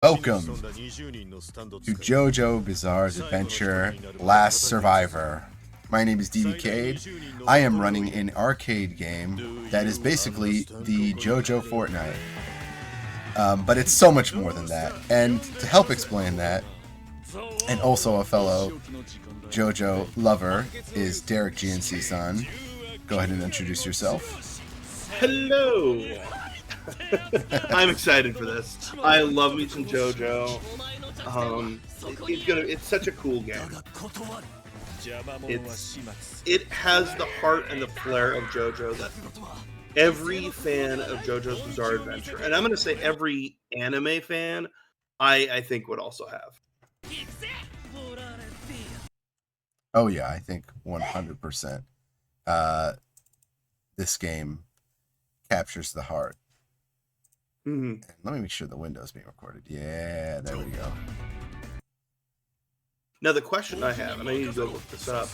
Welcome to JoJo Bizarre's Adventure Last Survivor. My name is DerrickGNC. I am running an arcade game that is basically the JoJo Fortnite. But it's so much more than that. And to help explain that, and also a fellow JoJo lover, is DerrickGNC-san. Go ahead and introduce yourself. Hello! I'm excited for this. I love me some JoJo. It's such a cool game. It has the heart and the flair of JoJo that every fan of JoJo's Bizarre Adventure, and I'm going to say every anime fan, I think would also have. Oh yeah, I think 100%. This game captures the heart. Mm-hmm. Let me make sure the window's being recorded. Yeah, there we go. Now the question I have, and I need to go look this up,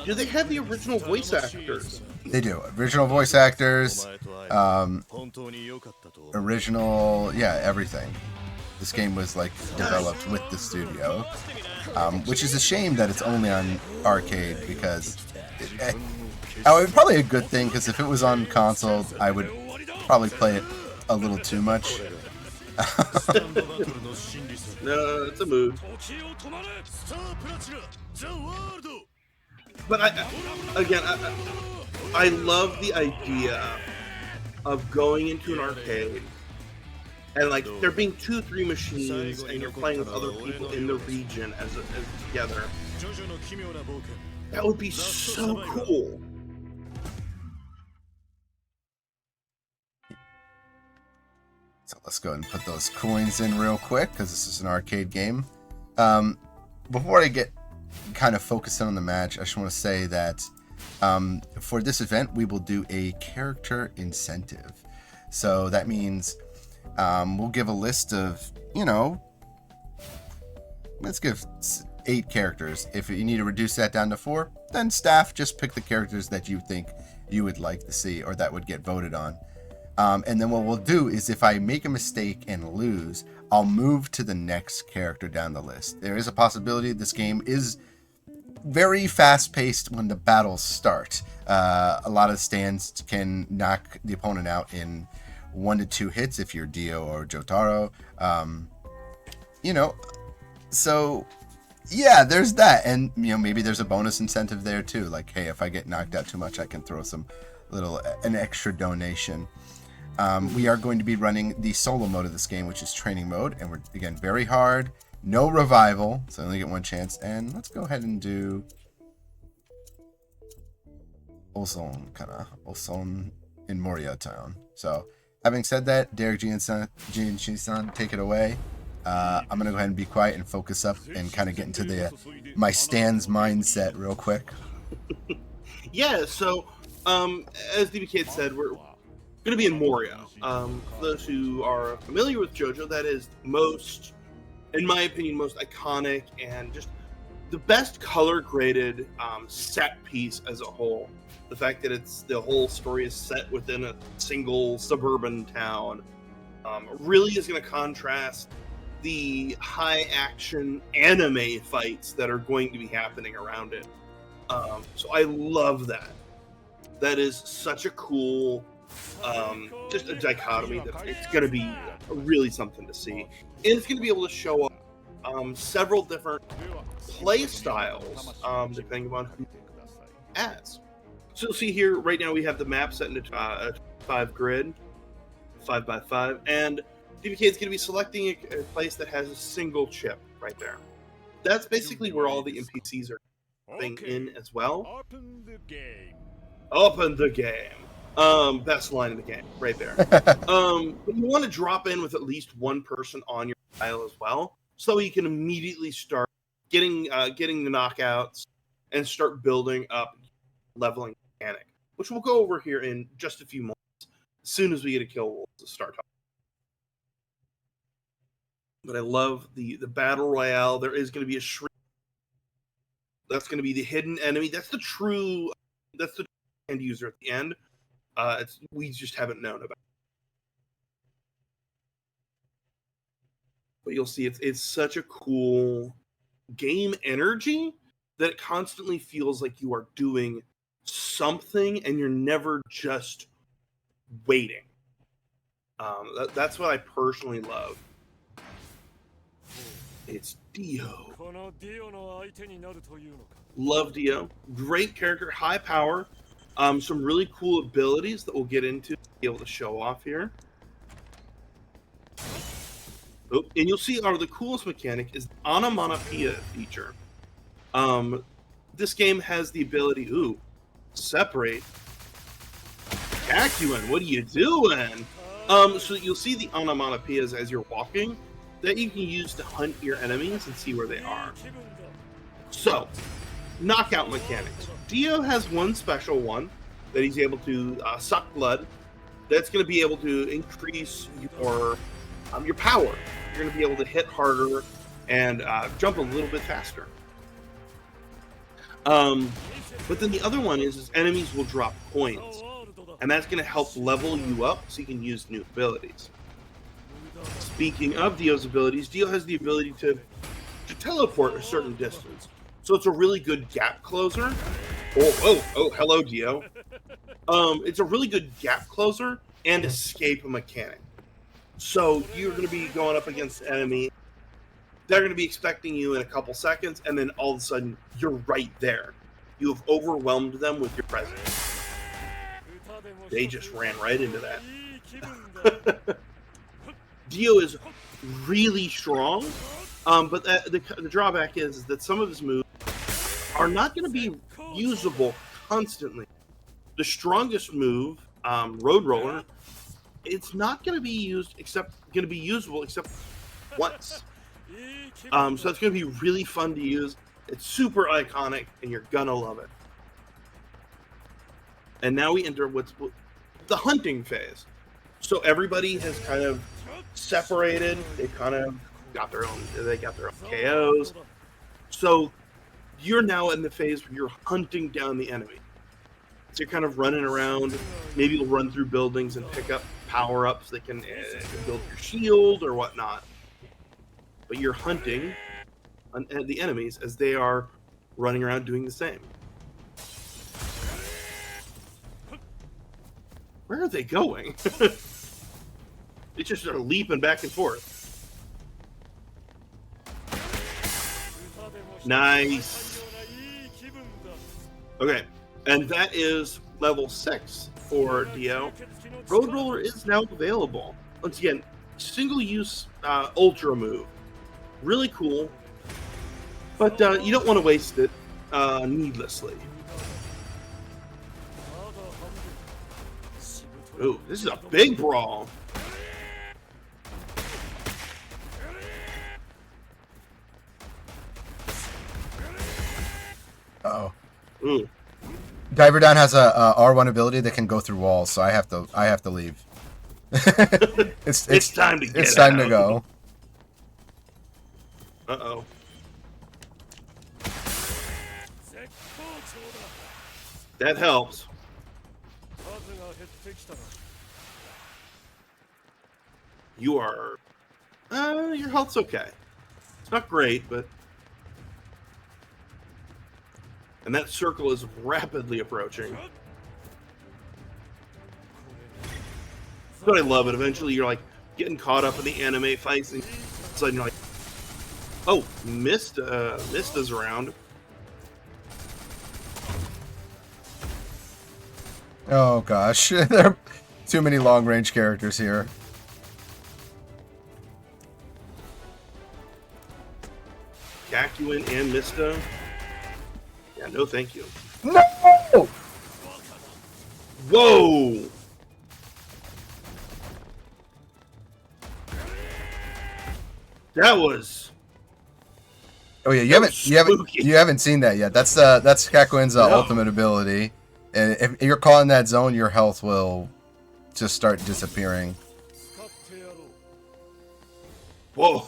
do they have the original voice actors? They do. Original voice actors, original, yeah, everything. This game was like developed with the studio, which is a shame that it's only on arcade because it's probably a good thing, because if it was on console, I would probably play it a little too much. No, it's a mood. But I love the idea of going into an arcade and like there being 2-3 machines and you're playing with other people in the region as together. That would be so cool. So let's go ahead and put those coins in real quick, because this is an arcade game. Before I get kind of focused on the match, I just want to say that for this event, we will do a character incentive. So that means we'll give a list of, let's give 8 characters. If you need to reduce that down to 4, then staff just pick the characters that you think you would like to see or that would get voted on. And then what we'll do is, if I make a mistake and lose, I'll move to the next character down the list. There is a possibility this game is very fast-paced when the battles start. A lot of stands can knock the opponent out in 1 to 2 hits if you're Dio or Jotaro. So yeah, there's that. And maybe there's a bonus incentive there too. Like, hey, if I get knocked out too much, I can throw an extra donation. We are going to be running the solo mode of this game, which is training mode, and we're, again, very hard. No revival, so I only get 1 chance. And let's go ahead and do Owson in Moria Town. So, having said that, DerrickGNC-san, take it away. I'm going to go ahead and be quiet and focus up and kind of get into my stands mindset real quick. Yeah, so, as DBK said, we're going to be in Moria. For those who are familiar with JoJo, that is most, in my opinion, most iconic and just the best color-graded set piece as a whole. The fact that the whole story is set within a single suburban town really is going to contrast the high-action anime fights that are going to be happening around it. So I love that. That is such a cool, just a dichotomy that it's going to be really something to see. And it's going to be able to show up several different play styles, depending upon who as. So you'll see here, right now we have the map set into a 5 grid, 5x5, and DBK is going to be selecting a place that has a single chip right there. That's basically where all the NPCs are coming in as well. Open the game. Open the game. Best line in the game, right there. But you want to drop in with at least 1 person on your tile as well, so you can immediately start getting the knockouts and start building up leveling mechanic, which we'll go over here in just a few moments. As soon as we get a kill, we'll start talking. But I love the battle royale. There is going to be a shriek. That's going to be the hidden enemy. That's the end user at the end. We just haven't known about. but you'll see it's such a cool game energy that it constantly feels like you are doing something and you're never just waiting. That's what I personally love. It's Dio. Love Dio. Great character, high power. Some really cool abilities that we'll get into, be able to show off here. Oh, and you'll see the coolest mechanic is the onomatopoeia feature. This game has the ability, separate. Acuin, what are you doing? So you'll see the onomatopoeias as you're walking that you can use to hunt your enemies and see where they are. So, knockout mechanics. Dio has one special one that he's able to suck blood. That's going to be able to increase your power. You're going to be able to hit harder and jump a little bit faster. But then the other one is enemies will drop coins, and that's going to help level you up so you can use new abilities. Speaking of Dio's abilities, Dio has the ability to teleport a certain distance. So it's a really good gap closer. Oh, hello, Dio. It's a really good gap closer and escape mechanic. So you're going to be going up against an enemy. They're going to be expecting you in a couple seconds, and then all of a sudden, you're right there. You have overwhelmed them with your presence. They just ran right into that. Dio is really strong, but the drawback is that some of his moves are not going to be usable constantly. The strongest move, Road Roller, it's not going to be usable except once. So it's going to be really fun to use. It's super iconic, and you're gonna love it. And now we enter what's the hunting phase. So everybody has kind of separated. They kind of got their own. They got their own KOs. So you're now in the phase where you're hunting down the enemy. So you're kind of running around. Maybe you'll run through buildings and pick up power-ups that can build your shield or whatnot. But you're hunting the enemies as they are running around doing the same. Where are they going? They just are leaping back and forth. Nice. Okay, and that is level 6 for Dio. Road Roller is now available. Once again, single-use ultra move. Really cool, but you don't want to waste it needlessly. Ooh, this is a big brawl. Uh-oh. Ooh. Diver Down has a R1 ability that can go through walls, so I have to leave. it's time to get It's time out. to go. Uh-oh. That helps. You are... your health's okay. It's not great, but... And that circle is rapidly approaching. But I love it. Eventually you're like getting caught up in the anime fights, and all of a sudden you're like, oh, Mista's around. Oh gosh, there are too many long-range characters here. Acuin and Mista. Yeah, no thank you. No! Whoa! That was... Oh yeah, spooky. you haven't seen that yet. That's Kakuin's No. ultimate ability, and if you're caught in that zone, your health will just start disappearing. Whoa.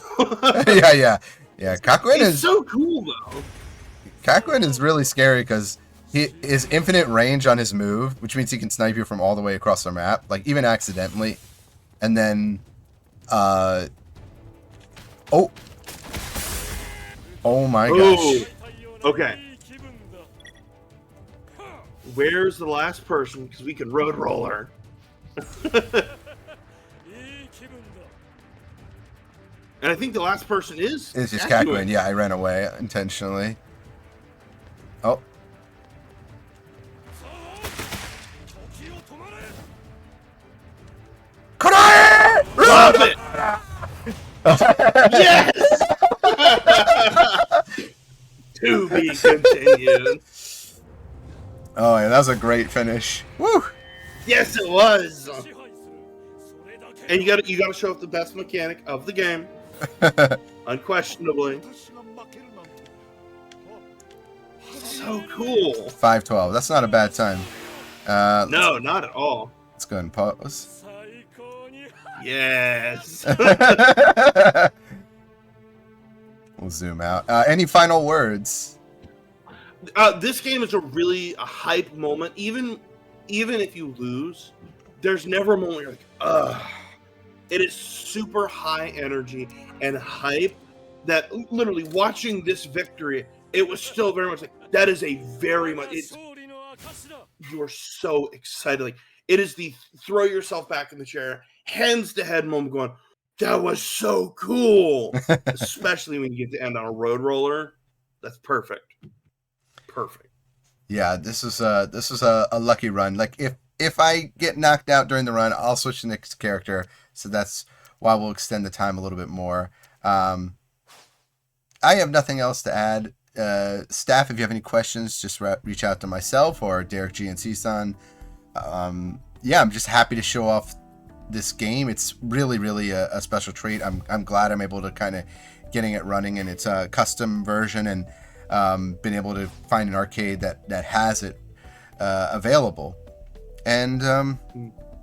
yeah. Kakuin It's is so cool, though. Kakuin is really scary because his infinite range on his move, which means he can snipe you from all the way across the map, like even accidentally, and then Oh. Oh my Oh. gosh. Okay. Where's the last person? Because we can road roller. And I think the last person is. It's just Kakuin. Kakuin. Yeah, I ran away intentionally. Oh. Love it! Yes! To be continued. Oh, yeah, that was a great finish. Woo! Yes, it was. And you got to show off the best mechanic of the game, unquestionably. So cool. 5:12. That's not a bad time. No, not at all. Let's go ahead and pause. Yes. We'll zoom out. Any final words? This game is a hype moment. Even if you lose, there's never a moment where you're like, ugh. It is super high energy and hype that literally watching this victory, it was still very much like, that is a very much, you are so excited. Like, it is the throw yourself back in the chair, hands to head moment going, that was so cool. Especially when you get to end on a road roller. That's perfect. Perfect. Yeah, this was a lucky run. Like if I get knocked out during the run, I'll switch to the next character. So that's why we'll extend the time a little bit more. I have nothing else to add. Staff, if you have any questions, just reach out to myself or DerrickGNC-san. Yeah, I'm just happy to show off this game. It's really a special treat. I'm glad I'm able to kind of getting it running, and it's a custom version, and been able to find an arcade that has it available. And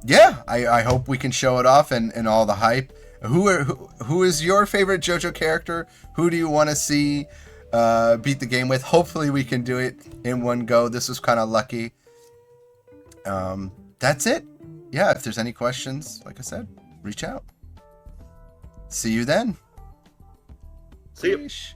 yeah, I hope we can show it off and all the hype. Who is your favorite JoJo character? Who do you want to see beat the game with? Hopefully we can do it in one go. This was kind of lucky. That's it. Yeah, if there's any questions, like I said, reach out. See you then. See you. Sheesh.